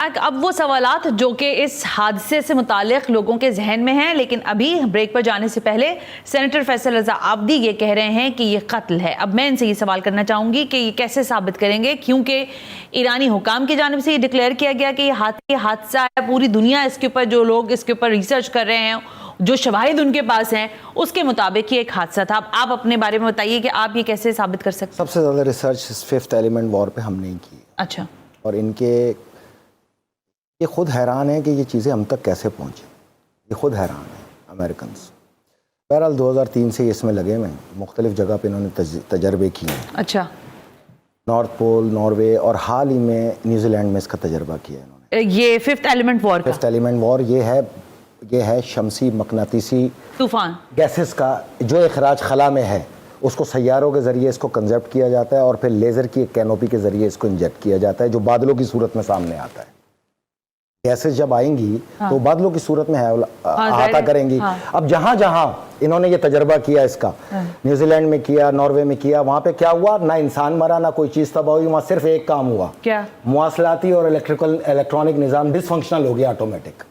اب وہ سوالات جو کہ اس حادثے سے متعلق لوگوں کے ذہن میں ہیں، لیکن ابھی بریک پر جانے سے پہلے سینیٹر فیصل رضا عابدی یہ کہہ رہے ہیں کہ یہ قتل ہے۔ اب میں ان سے یہ سوال کرنا چاہوں گی کہ یہ کیسے ثابت کریں گے، کیونکہ ایرانی حکام کی جانب سے یہ ڈکلیئر کیا گیا کہ یہ حادثہ ہے، پوری دنیا اس کے اوپر، جو لوگ اس کے اوپر ریسرچ کر رہے ہیں، جو شواہد ان کے پاس ہیں، اس کے مطابق یہ ایک حادثہ تھا۔ آپ اپنے بارے میں بتائیے کہ آپ یہ کیسے ثابت کر سکتے ہیں؟ سب سے زیادہ ریسرچ ففتھ ایلیمنٹ وار پہ ہم نے کی۔ اچھا۔ اور ان کے یہ خود حیران ہے کہ یہ چیزیں ہم تک کیسے پہنچیں، یہ خود حیران ہیں امریکنز۔ بہرحال 2003 سے اس میں لگے ہوئے ہیں، مختلف جگہ پہ انہوں نے تجربے کیے ہیں۔ اچھا۔ نارتھ پول، ناروے اور حال ہی میں نیوزی لینڈ میں اس کا تجربہ کیا ہے انہوں نے۔ یہ ففتھ ایلیمنٹ وار کا؟ ففتھ ایلیمنٹ وار یہ ہے شمسی مقناطیسی طوفان گیسز کا جو اخراج خلا میں ہے، اس کو سیاروں کے ذریعے اس کو کنزپٹ کیا جاتا ہے اور پھر لیزر کی ایک کینوپی کے ذریعے اس کو انجیکٹ کیا جاتا ہے، جو بادلوں کی صورت میں سامنے آتا ہے۔ گیسز جب آئیں گی تو بادلوں کی صورت میں احاطہ کریں گی۔ اب جہاں جہاں انہوں نے یہ تجربہ کیا اس کا، نیوزی لینڈ میں کیا، ناروے میں کیا، وہاں پہ کیا ہوا؟ نہ انسان مرا، نہ کوئی چیز تباہ ہوئی، وہاں صرف ایک کام ہوا، کیا؟ مواصلاتی اور الیکٹرانک نظام ڈس فنکشنل ہو گیا آٹومیٹک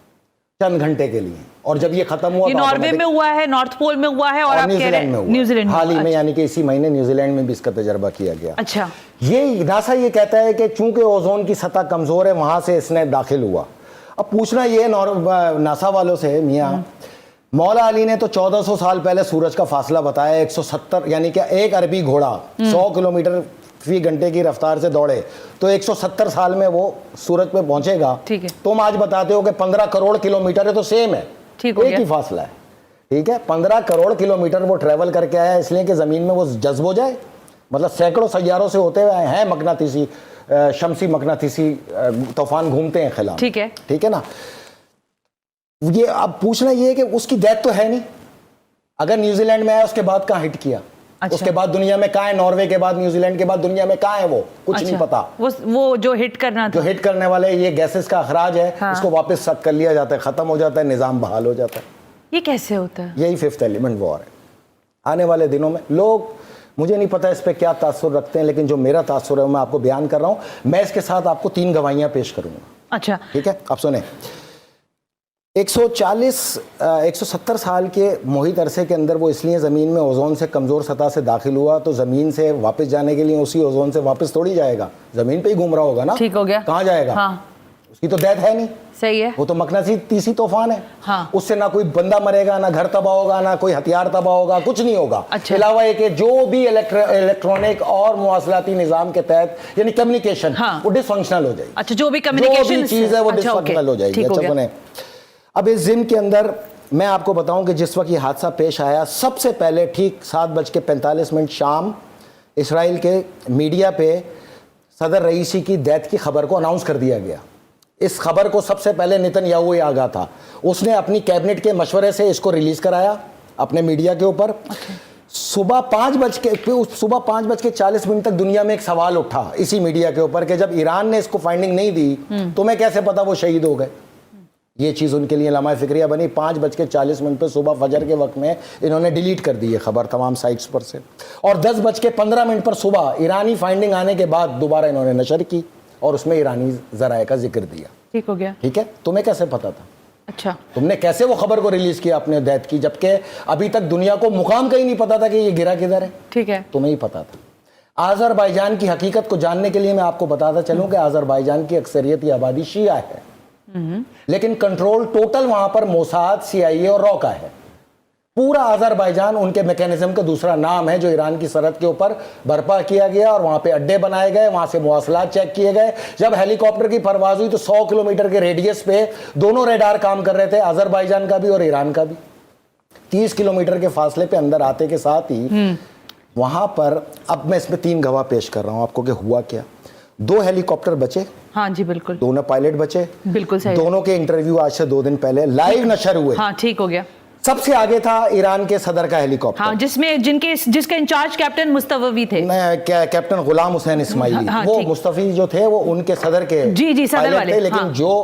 چند گھنٹے کے لیے۔ اور جب یہ ختم ہوا، یہ ناروے میں ہوا ہے، نارتھ پول میں ہوا ہے، اور آپ کہہ رہے ہیں نیوزی لینڈ میں حال ہی میں، یعنی کہ اسی مہینے نیوزی لینڈ میں بھی اس کا تجربہ کیا گیا۔ اچھا۔ یہ ناسا یہ کہتا ہے کہ چونکہ اوزون کی سطح کمزور ہے، وہاں سے اس نے داخل ہوا۔ اب پوچھنا یہ ناسا والوں سے، میاں مولا علی نے تو 1400 سال پہلے سورج کا فاصلہ بتایا، 170، یعنی کہ ایک عربی گھوڑا 100 کلومیٹر فی گھنٹے کی رفتار سے دوڑے تو 170 سال میں وہ سورج پہ پہنچے گا۔ ٹھیک ہے۔ تم آج بتاتے ہو کہ 15 کروڑ کلومیٹر ہے، تو سیم ہے، ایک ہی فاصلہ ہے، ٹھیک ہے۔ 15 کروڑ کلومیٹر وہ ٹریول کر کے آیا، اس لیے کہ زمین میں وہ جذب ہو جائے، مطلب سینکڑوں سیاروں سے ہوتے ہوئے ہیں مقناطیسی، شمسی مقناطیسی طوفان گھومتے ہیں خلا میں، ٹھیک ہے، ٹھیک ہے نا۔ یہ اب پوچھنا یہ ہے کہ اس کی ڈیتھ تو ہے نہیں، اگر نیوزی لینڈ میں آیا اس کے بعد کہاں ہٹ کیا؟ اس کے بعد دنیا میں کہاں ہے؟ ناروے کے بعد، نیوزی لینڈ کے بعد دنیا میں کہاں ہے؟ وہ کچھ نہیں پتا۔ وہ جو ہٹ کرنا تھا، جو ہٹ کرنے والے یہ گیسز کا اخراج ہے، اس کو واپس سک کر لیا جاتا ہے، ختم ہو جاتا ہے، نظام بحال ہو جاتا ہے۔ یہ کیسے ہوتا ہے؟ یہی ففتھ ایلیمنٹ وار ہے۔ آنے والے دنوں میں لوگ، مجھے نہیں پتا اس پہ کیا تاثر رکھتے ہیں، لیکن جو میرا تاثر ہے میں آپ کو بیان کر رہا ہوں۔ میں اس کے ساتھ آپ کو 3 گواہیاں پیش کروں گا۔ اچھا، ٹھیک ہے، اب سنیں۔ 170 سال کے محیط عرصے کے اندر وہ اس لیے زمین میں اوزون سے کمزور سطح سے داخل ہوا، تو زمین سے واپس جانے کے لیے اسی اوزون سے واپس تھوڑی جائے گا، زمین پہ ہی گھوم رہا ہوگا نا۔ ٹھیک ہو گیا۔ کہاں جائے گا؟ ہاں، اس کی تو ڈیتھ ہے نہیں۔ صحیح ہے۔ وہ تو مقناطیسی طوفان ہے، ہاں، اس سے نہ کوئی بندہ مرے گا، نہ گھر تباہ ہوگا، نہ کوئی ہتھیار تباہ ہوگا، کچھ نہیں ہوگا۔ اچھا۔ علاوہ یہ کہ جو بھی الیکٹرانک اور مواصلاتی نظام کے تحت، یعنی کمیونیکیشن، وہ ڈس فنکشنل ہو جائے گی۔ اچھا، جو بھی کمیونیکیشن چیز ہے وہ ڈس فنکشنل ہو جائے گی۔ اچھا سنیں، اب اس ضمن کے اندر میں آپ کو بتاؤں کہ جس وقت یہ حادثہ پیش آیا، سب سے پہلے ٹھیک 7:45 شام اسرائیل کے میڈیا پہ صدر رئیسی کی ڈیتھ کی خبر کو اناؤنس کر دیا گیا۔ اس خبر کو سب سے پہلے نتن یاہو آگاہ تھا، اس نے اپنی کیبنٹ کے مشورے سے اس کو ریلیز کرایا اپنے میڈیا کے اوپر۔ صبح 5:40 تک دنیا میں ایک سوال اٹھا اسی میڈیا کے اوپر کہ جب ایران نے اس کو فائنڈنگ نہیں دی، تمہیں کیسے پتا وہ شہید ہو گئے؟ یہ چیز ان کے لیے لمحہ فکریہ بنی۔ 5:40 پہ صبح فجر کے وقت میں انہوں نے ڈیلیٹ کر دی یہ خبر تمام سائٹس پر سے، اور 10:15 پر صبح ایرانی فائنڈنگ آنے کے بعد دوبارہ انہوں نے نشر کی اور اس میں ایرانی ذرائع کا ذکر دیا۔ ٹھیک ہو گیا۔ ٹھیک ہے، تمہیں کیسے پتا تھا؟ اچھا، تم نے کیسے وہ خبر کو ریلیز کیا اپنے ڈیتھ کی، جبکہ ابھی تک دنیا کو مقام کہیں نہیں پتا تھا کہ یہ گرا کدھر ہے؟ ٹھیک ہے، تمہیں ہی پتا تھا۔ آذربائیجان کی حقیقت کو جاننے کے لیے میں آپ کو بتاتا چلوں کہ آذربائیجان کی اکثریتی آبادی شیعہ ہے، لیکن کنٹرول ٹوٹل وہاں پر موساد، CIA اور رو کا ہے۔ پورا آذربائیجان ان کے میکینزم کا دوسرا نام ہے، جو ایران کی سرحد کے اوپر برپا کیا گیا اور وہاں پہ اڈے بنائے گئے، وہاں سے مواصلات چیک کیے گئے۔ جب ہیلی کاپٹر کی پرواز ہوئی تو 100 کلومیٹر کے ریڈیس پہ دونوں ریڈار کام کر رہے تھے، آذربائیجان کا بھی اور ایران کا بھی۔ 30 کلومیٹر کے فاصلے پہ اندر آتے کے ساتھ ہی وہاں پر، اب میں اس میں 3 گواہ پیش کر رہا ہوں آپ کو کہ ہوا کیا۔ 2 ہیلی کاپٹر بچے، ہاں جی بالکل، 2 پائلٹ بچے، بالکل صحیح۔ دونوں کے انٹرویو آج سے 2 دن پہلے لائیو نشر ہوئے۔ ہاں ٹھیک ہو گیا۔ سب سے آگے تھا ایران کے صدر کا ہیلی کاپٹر، ہاں، جس کا انچارج کیپٹن مصطفی تھے، کیپٹن غلام حسین اسماعیلی۔ وہ مصطفی جو تھے وہ ان کے صدر کے پائلٹ تھے، لیکن جو